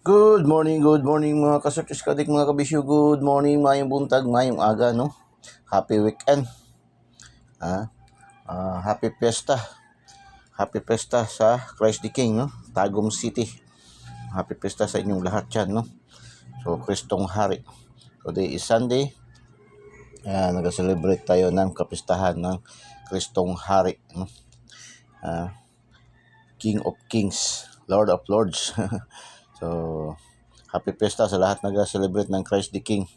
Good morning mga kasurtis kadik, mga kabisyo. Good morning, mayong buntag, mayong aga, no? Happy weekend. Happy Fiesta. Happy Fiesta sa Christ the King, no? Tagum City. Happy Fiesta sa inyong lahat dyan, no? So, Kristong Hari. Today is Sunday. Nag-celebrate tayo ng kapistahan ng Kristong Hari, no? King of Kings, Lord of Lords. So, happy Fiesta sa lahat nag-celebrate ng Christ the King.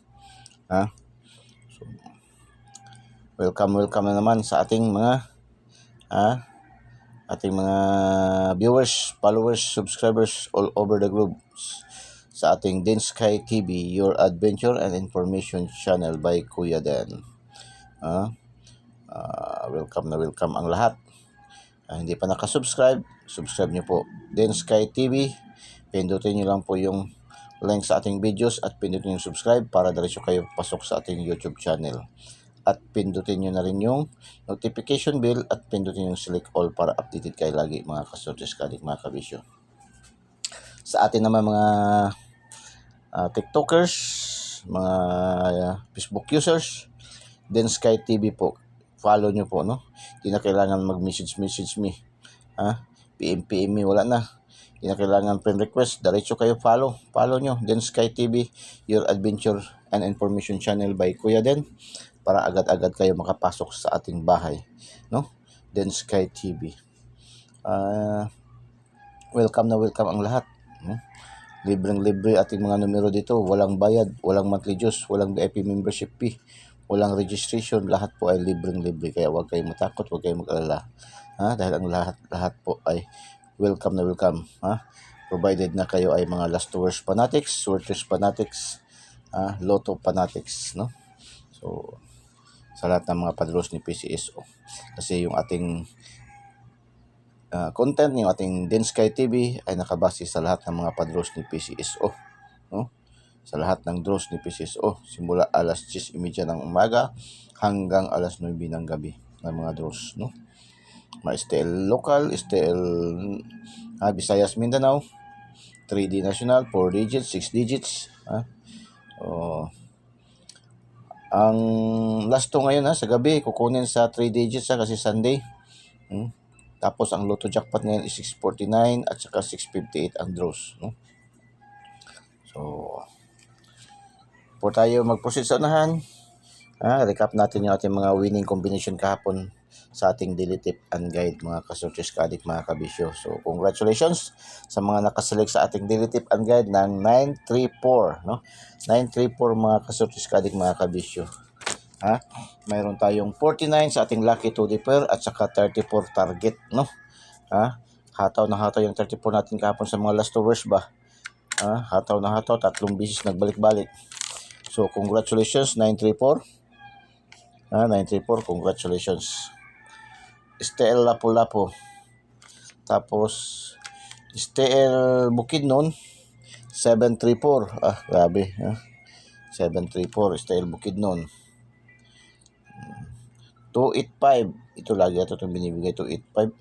Welcome na naman sa ating mga viewers, followers, subscribers all over the globe sa ating Den Sky TV, your adventure and information channel by Kuya Den. Welcome ang lahat. Hindi pa nakasubscribe, subscribe nyo po Den Sky TV. Pindutin nyo lang po yung link sa ating videos at pindutin yung subscribe para diretso kayo pasok sa ating YouTube channel. At pindutin nyo na rin yung notification bell at pindutin yung select all para updated kayo lagi, mga kasurtis kadik, mga kabisyo. Sa atin naman mga TikTokers, mga Facebook users, Den Sky TV po, follow nyo po, no? Hindi na kailangan mag-message me, PM me, wala na. Hindi na kailangan friend request, diretso kayo follow nyo Den Sky TV, your adventure and information channel by Kuya Den, para agad-agad kayo makapasok sa ating bahay, no? Den Sky TV. Welcome ang lahat, no? Libreng-libre ating mga numero dito, walang bayad, walang monthly dues, walang VIP membership fee, walang registration, lahat po ay libreng-libre. Kaya huwag kayong matakot, huwag kayong mag-alala, dahil ang lahat po ay welcome. Provided na kayo ay mga last tours fanatics, sorters fanatics, lotto fanatics, no? So, sa lahat ng mga padros ni PCSO. Kasi yung ating content, yung ating Den Sky TV ay nakabase sa lahat ng mga padros ni PCSO, no? Sa lahat ng draws ni PCSO, simula alas 10:30 ng umaga hanggang alas 9 ng gabi ng mga draws, no? Mga STL local, STL Visayas, Mindanao, 3D national, 4 digits, 6 digits, ang last to ngayon sa gabi, kukunin sa 3 digits kasi Sunday. Tapos ang Lotto jackpot ngayon is 649 at saka 658 ang draws, no? So, po tayo mag-proceed sa unahan, recap natin yung ating mga winning combination kahapon sa ating daily tip and guide, mga kasurtis kadik, mga kabisyo. So, congratulations sa mga nakaselect sa ating daily tip and guide ng 934, no? 934 mga kasurtis kadik, mga kabisyo. Mayroon tayong 49 sa ating lucky 2 pair at saka 34 target, no? Hataw na hataw yung 34 natin kahapon sa mga last hours ba? Hataw na hataw, 3 beses nagbalik-balik. So, congratulations 934. 934, congratulations. STL Lapu-Lapu. Tapos STL Bukidnon 734. Grabe, 734 STL Bukidnon. 285. Ito lagi ito itong binibigay, 285.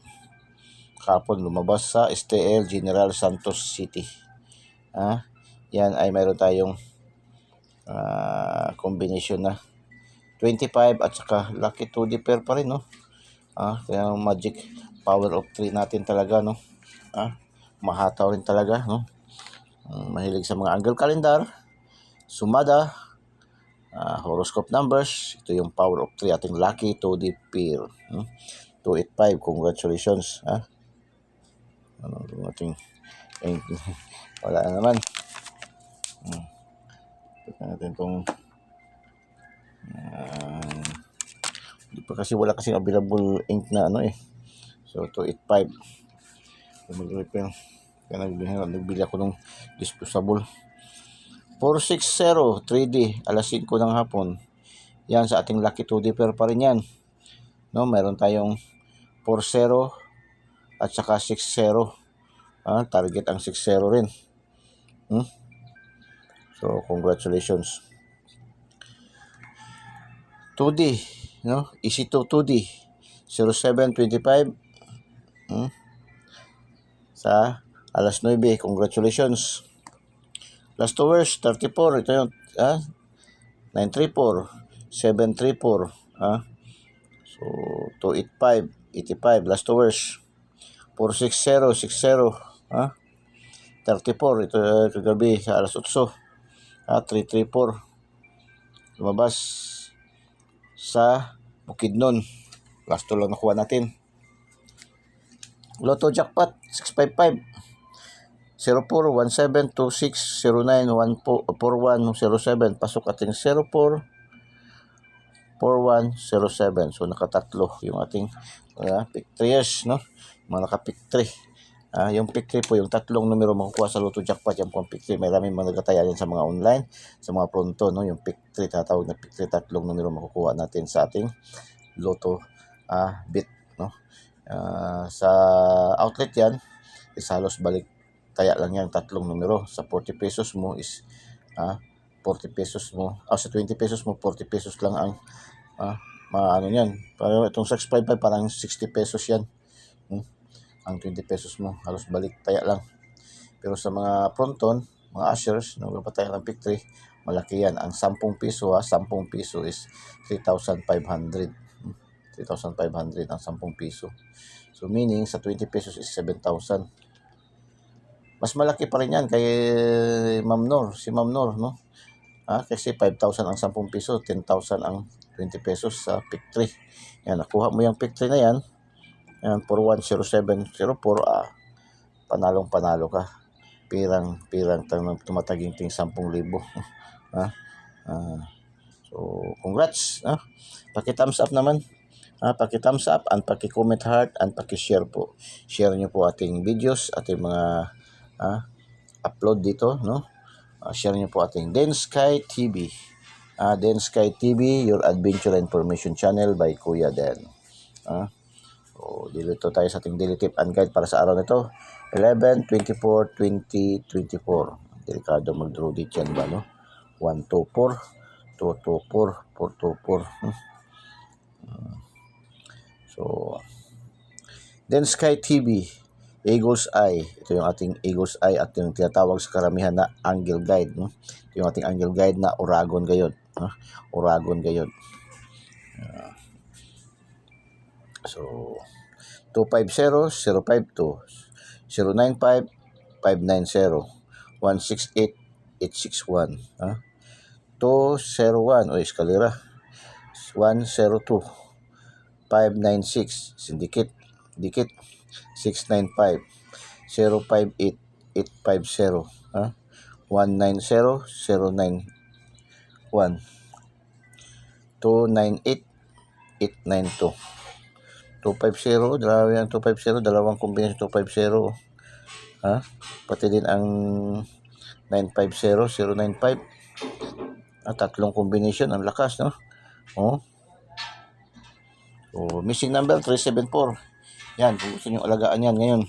Kapon lumabas sa STL General Santos City. Yan ay mayroon tayong combination na 25 at saka lucky 2D pair pa rin, no? Kaya magic power of 3 natin talaga, no? Mahataw rin talaga, no? Mahilig sa mga angle calendar, sumada, horoscope numbers. Ito yung power of 3, ating lucky 2D pair, 285, congratulations. Wala na naman. Tignan natin kung kasi wala kasing available ink na So 285. Kaya nagbili ako ng disposable. 460 3D alas 5 ng hapon. Yan sa ating lucky 2D pair pa rin yan, no? Meron tayong 40 at saka 60. Target ang 60 rin. So congratulations. 2D, no? Easy to 2D 0725 sa alas 9. Congratulations. Last two words, 34. Ito yung 934, 734. So, 285, 85. Last two words, 460, 60. 34. Ito kagabi sa alas 8. 334. Lumabas sa Bukidnon. Last two lang nakuha natin. Lotto jackpot 655 041726094107. Pasok ating 044107. So nakatatlo yung ating pick 3 years, no? Mga naka-pick 3. Yung pick 3 po, yung tatlong numero makukuha sa Lotto jackpot, yung pong pick 3. Maraming mga nagataya yan sa mga online, sa mga pronto, no? Yung pick 3, tatawag na pick 3, tatlong numero makukuha natin sa ating Lotto bit, no? Sa outlet yan is halos balik kaya lang yan, tatlong numero. Sa 40 pesos mo is 40 pesos mo, sa 20 pesos mo 40 pesos lang ang ano yan. Pero itong 655 parang 60 pesos yan. Ang 20 pesos mo halos balik kaya lang. Pero sa mga fronton, mga ushers, nagpapataya ng pick 3, malaki yan. Ang 10 piso 10 piso is 3,500. 3,500 ang 10 piso. So meaning sa 20 pesos is 7,000. Mas malaki pa rin yan kay Ma'am Nor, si Ma'am Nor, no? Kasi 5,000 ang 10 piso, 10,000 ang 20 pesos sa pick 3. Yan, nakuha mo yung pick 3 na yan. Yan, 410704, panalong-panalo ka. Pirang tumataginting 10,000. So, congrats. Paki-thumbs up naman. Paki-thumbs up and paki-comment heart and paki-share po. Share niyo po ating videos, ating mga upload dito, no? Share niyo po ating Densky TV. Densky TV, your adventure information channel by Kuya Den. So, dito tayo sa ating daily tip and guide para sa araw nito, 11/24/2024. Delikado mag-draw date yan ba, no? 124, 224, 424. So, Densky TV, Eagle's Eye. Ito yung ating Eagle's Eye at yung tinatawag sa karamihan na angle guide. No? Ito yung ating angle guide na Oragon Gayod. Oragon Gayod. So, 250-052, 095-590, 168-861, 201, eskalera, 102, 596, dikit, 695, 058, 850, 190, 091, 298, 892, 250, dalawa yan, 250, dalawang combination 250, pati din ang 950, 095, tatlong combination, ang lakas, no? So, missing number 374. Yan, kung gusto nyo alagaan yan ngayon,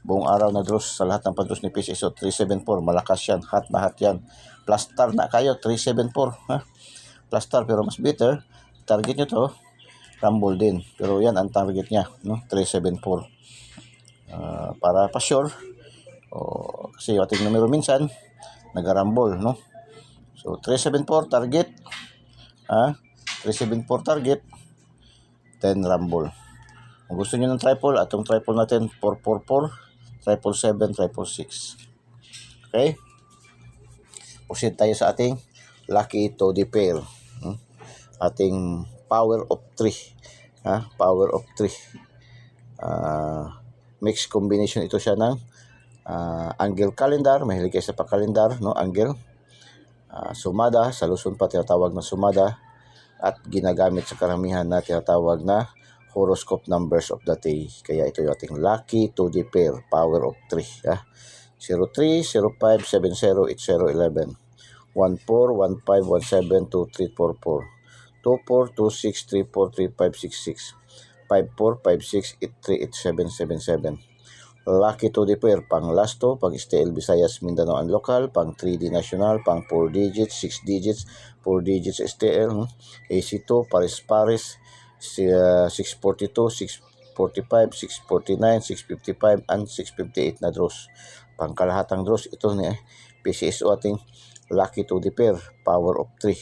buong araw na draws sa lahat ng pag-draws ni PCSO, 374, malakas yan, hot na hot yan. Plus star na kayo, 374, plus star, pero mas better, target nyo to, rumble din, pero yan ang target nya, no? 374, para pa sure, kasi yung ating numero minsan nag-rumble, no? So 374 target, 374 target, 10 rumble. Kung gusto nyo ng triple, atong triple natin 444, 777, 666. Okay? Proceed tayo sa ating lucky Toddy pair. Ating power of 3. Power of 3. Mixed combination ito siya ng angle calendar. Mahilig kayo sa pa-calendar, no? Angle. Sumada, sa Luzon pa tinatawag na sumada. At ginagamit sa karamihan na tinatawag na horoscope numbers of the day. Kaya ito yung ating lucky 2D pair, power of 3. 03, 05, 70, 80, 11, 14, 15, 17, 23, 44, 24, 26, 34, 35, 66, 54, 56, 83, 87, 77. Lucky 2D pair, pang lasto, pang STL Visayas, Mindanao and local, pang 3D national, pang 4 digits, 6 digits, 4 digits STL, AC2, Paris, 642, 645, 649, 655, and 658 na draws. Pang kalahatang draws, ito PCSO ating lucky to the pair, power of 3.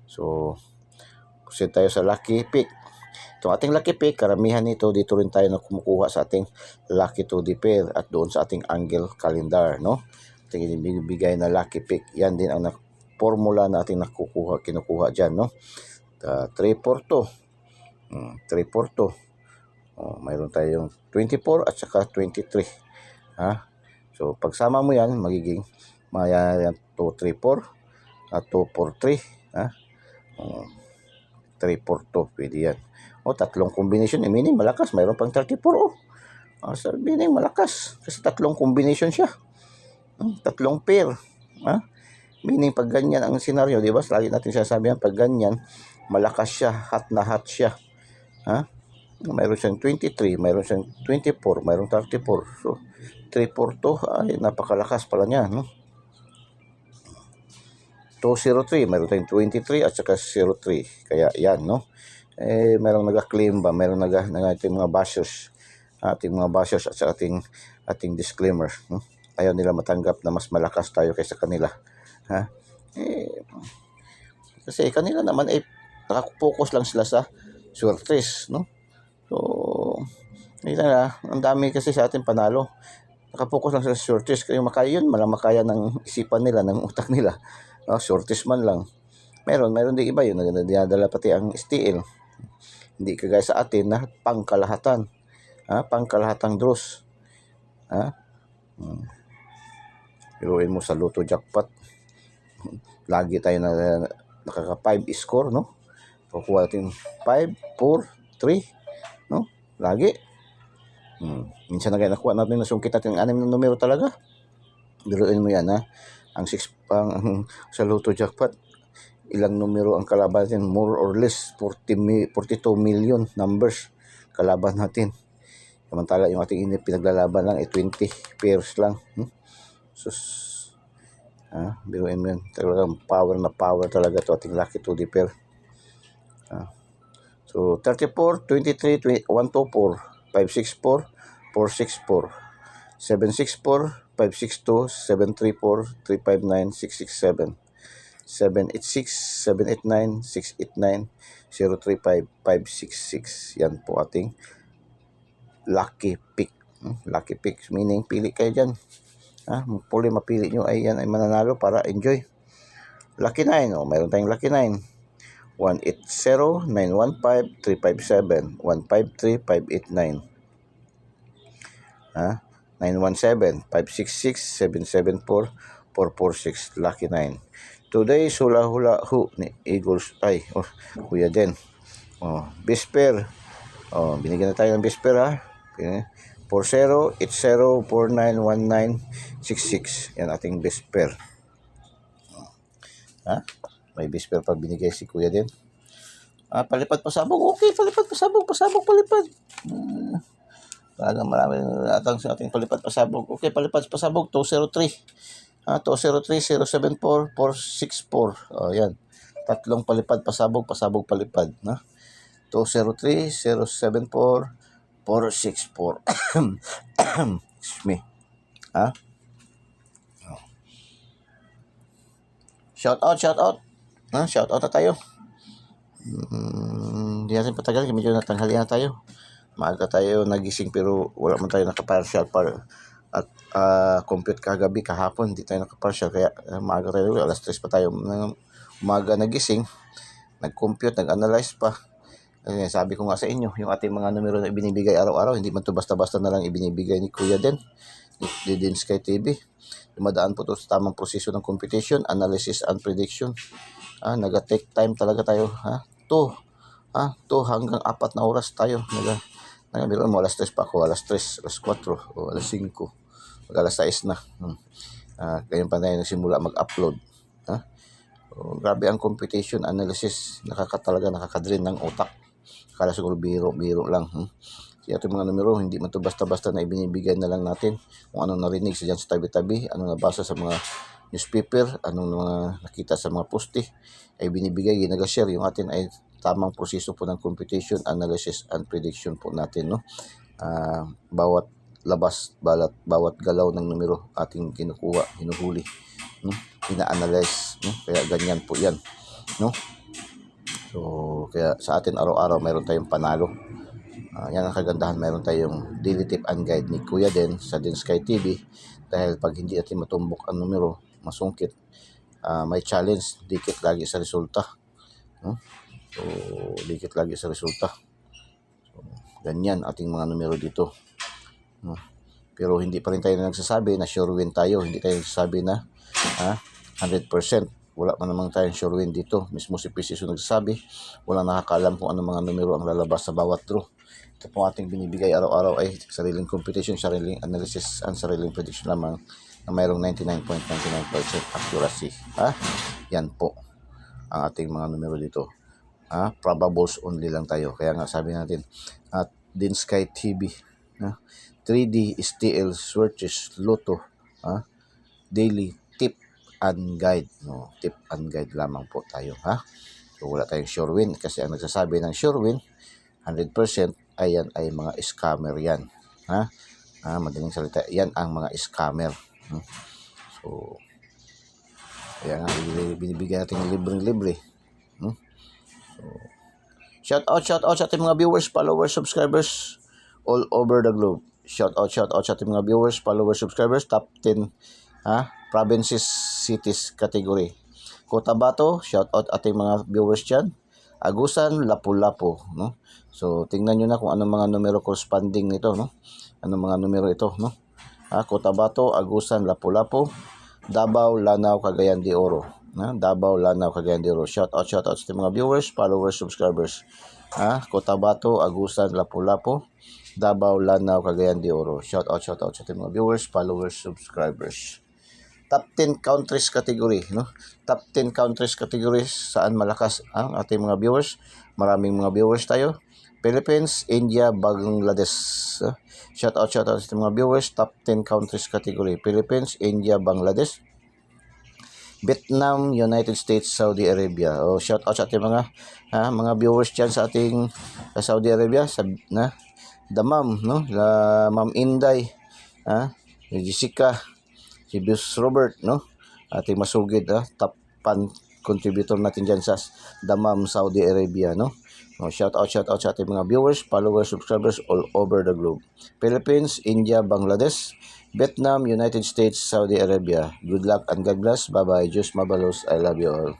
So, proceed tayo sa lucky pick. Itong ating lucky pick, karamihan nito, dito rin tayo na kumukuha sa ating lucky to the pair at doon sa ating angle calendar, no? Ating ibibigay na lucky pick. Yan din ang formula na ating kinukuha dyan, no? 3 for 2. 3 for 2. Mayroon tayong 24 at saka 23. So, pagsama mo yan, magiging 2, 3, 4 at 2, 4, 3. 3, 4, 2. Pwede yan. Tatlong combination. Meaning, malakas. Mayroon pang 34. Meaning, malakas. Kasi tatlong combination siya. Tatlong pair. Meaning, pag ganyan ang senaryo, di ba? Lagi natin sinasabihan, pag ganyan, malakas siya. Hot na hot siya. Mayroon siyang 23, mayroon siyang 24, mayroon 34. So, 3, 4, 2, ay napakalakas pala niya, no? 203, mayroon tayong 23 at saka 03. Kaya yan, no? Mayroong nag-claim ba? Mayroong ating mga bashers. Ating mga bashers at saka ating disclaimer, no? Ayaw nila matanggap na mas malakas tayo kaysa kanila. Kasi kanila naman nakapokus lang sila sa swertres, no? So, ang dami kasi sa ating panalo. Nakapokus lang sa shorties. Kaya makaya yun, makaya ng isipan nila, ng utak nila. Shorties man lang. Meron din iba yun. Dinadala pati ang STL. Hindi kagaya sa atin na pangkalahatan. Pangkalahatang draws. Piruin mo sa Lotto Jackpot. Lagi tayo na nakaka 5 score, no? Kukuha natin 5, 4, 3. No? Lagi. Minsan na kaya nakuha natin, nasungkit natin ang 6 na numero talaga. Biruin mo yan, Ang sa Lotto Jackpot, ilang numero ang kalaban natin? More or less 42 million numbers kalaban natin. Samantala yung ating pinaglalaban lang 20 pairs lang. Biruin mo yan. Talagang power talaga to ating lucky to the pair. So, 34, 23, 124, 564, 464, 764, 562, 734, 359, 667, 786, 789, 689, 035, 566. Yan po ating lucky pick. Lucky pick, meaning pili kayo dyan. Puli mapili nyo ay yan ay mananalo para enjoy. Lucky 9, mayroon tayong lucky 9. 180, 915, 357, 153, 589. 917, 566, 774, 446. Lucky 9. Today's hula who ni Eagles. Kuya Den. Best pair. Binigyan na tayo ng best pair, Okay. 40, 80, 49, 19, 66. Yan ating best pair. May best pair pa binigay si Kuya din. Palipad pasabog. Okay, palipad pasabog, palipad. Talagang marami atang sa ating palipad pasabog. Okay, palipad pasabog 203. 203, 074, 464. Yan. Tatlong palipad pasabog, palipad. 203, 074, 464. Excuse me. Shout out. Shout out na tayo. Hindi natin patagal, medyo natanghali na tayo. Maaga tayo nagising pero wala man tayo nakapartial at compute kahapon, hindi tayo nakapartial kaya maaga tayo, alas 3 pa tayo umaga nagising, nag-compute, nag-analyze pa. Sabi ko nga sa inyo, yung ating mga numero na ibinibigay araw-araw, hindi man to basta-basta na lang ibinibigay ni Kuya Den, ni Den Sky TV. Dumadaan po to sa tamang proseso ng computation, analysis and prediction. Naga-take time talaga tayo. 2 hanggang 4 na oras tayo. Nagbiruan mo, alas 3 pa ako, alas 3, alas 4, o alas 5, alas 6 na. Kaya pa tayo nagsimula mag-upload. Grabe ang computation, analysis, nakakadrain ng utak. Kala siguro biro lang. Kaya itong mga numero, hindi man ito basta-basta na ibinibigay na lang natin. Kung anong narinig sa tabi-tabi, anong nabasa sa mga newspaper, anong mga nakita sa mga poste, ay binibigay, ginag-share. Yung atin ay tamang proseso po ng computation, analysis, and prediction po natin. Bawat labas, bawat galaw ng numero ating kinukuha, hinuhuli, no? Ina-analyze, no? Kaya ganyan po 'yan, no? So, kaya sa atin araw-araw mayroon tayong panalo. Yan ang kagandahan, mayroon tayong daily tip and guide ni Kuya Den sa Den Sky TV, dahil pag hindi natin matumbok ang numero, masungkit, may challenge, dikit lagi sa resulta, no? So, dikit lagi sa resulta. So, ganyan ating mga numero dito, no? Pero hindi pa rin tayo nagsasabi na sure win tayo, hindi tayo nagsasabi na 100%. Wala pa namang tayong sure win dito. Mismo si Precision nagsasabi, walang nakakaalam kung anong mga numero ang lalabas sa bawat draw. Ito po ating binibigay araw-araw ay sariling competition, sariling analysis, and sariling prediction lamang na mayroong 99.99% accuracy. Yan po ang ating mga numero dito. Probables only lang tayo. Kaya nga sabi natin, at Din Sky TV, 3D, STL, Switches, Lotto, daily tip and guide, no? Tip and guide lamang po tayo, So wala tayong sure win, kasi ang nagsasabi ng sure win 100% ayan ay mga scammer yan, madaling salita, yan ang mga scammer, So kaya nga binibigyan natin libreng-libre, So shout out sa ating mga viewers, followers, subscribers all over the globe. Shout out sa ating mga viewers, followers, subscribers, top 10 provinces, cities category. Cotabato, shout out ating mga viewers dyan. Agusan, Lapu-Lapu, no? So tingnan nyo na kung anong mga numero corresponding nito, no? Anong mga numero ito, no? Cotabato, Agusan, Lapu-Lapu, Davao, Lanao, Cagayan de Oro, Davao, Lanao, Cagayan de Oro. Shout out sa ating mga viewers, followers, subscribers. Cotabato, Agusan, Lapu-Lapu, Davao, Lanao, Cagayan de Oro. Shout out sa ating mga viewers, followers, subscribers. Top 10 countries category, no? Top 10 countries categories saan malakas ang ating mga viewers. Maraming mga viewers tayo. Philippines, India, Bangladesh. Shout out sa ating mga viewers, top 10 countries category. Philippines, India, Bangladesh, Vietnam, United States, Saudi Arabia. Shout out sa ating mga viewers diyan sa ating Saudi Arabia, the ma'am, no? La Ma'am Inday, Jessica, si Boss Robert, no? Ating masugid, top fan contributor natin dyan sa Damam, Saudi Arabia, no? Shout out sa ating mga viewers, followers, subscribers all over the globe. Philippines, India, Bangladesh, Vietnam, United States, Saudi Arabia. Good luck and God bless. Bye-bye. Diyos mabalos. I love you all.